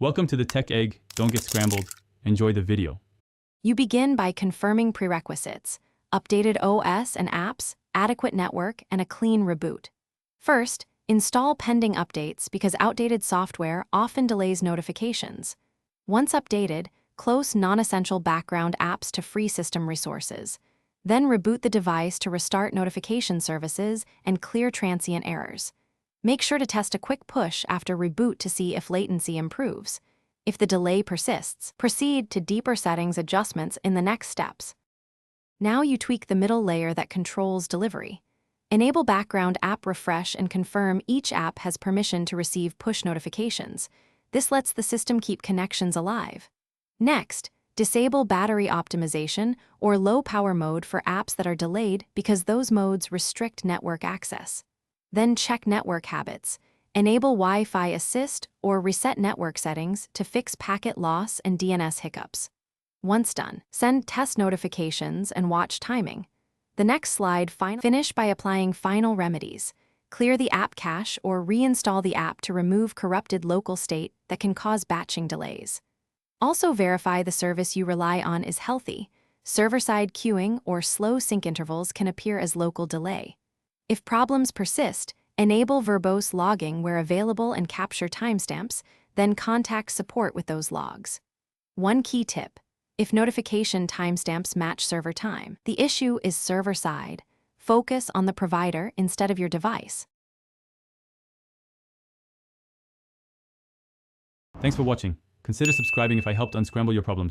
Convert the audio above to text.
Welcome to the Tech Egg. Don't get scrambled. Enjoy the video. You begin by confirming prerequisites: updated OS and apps, adequate network, and a clean reboot. First, install pending updates because outdated software often delays notifications. Once updated, close non-essential background apps to free system resources. Then reboot the device to restart notification services and clear transient errors. Make sure to test a quick push after reboot to see if latency improves. If the delay persists, proceed to deeper settings adjustments in the next steps. Now you tweak the middle layer that controls delivery. Enable background app refresh and confirm each app has permission to receive push notifications. This lets the system keep connections alive. Next, disable battery optimization or low power mode for apps that are delayed because those modes restrict network access. Then check network habits. Enable Wi-Fi assist or reset network settings to fix packet loss and DNS hiccups. Once done, send test notifications and watch timing. The next slide finish by applying final remedies. Clear the app cache or reinstall the app to remove corrupted local state that can cause batching delays. Also verify the service you rely on is healthy. Server-side queuing or slow sync intervals can appear as local delay. If problems persist, enable verbose logging where available and capture timestamps, then contact support with those logs. One key tip: if notification timestamps match server time, the issue is server-side. Focus on the provider instead of your device. Thanks for watching. Consider subscribing if I helped unscramble your problems.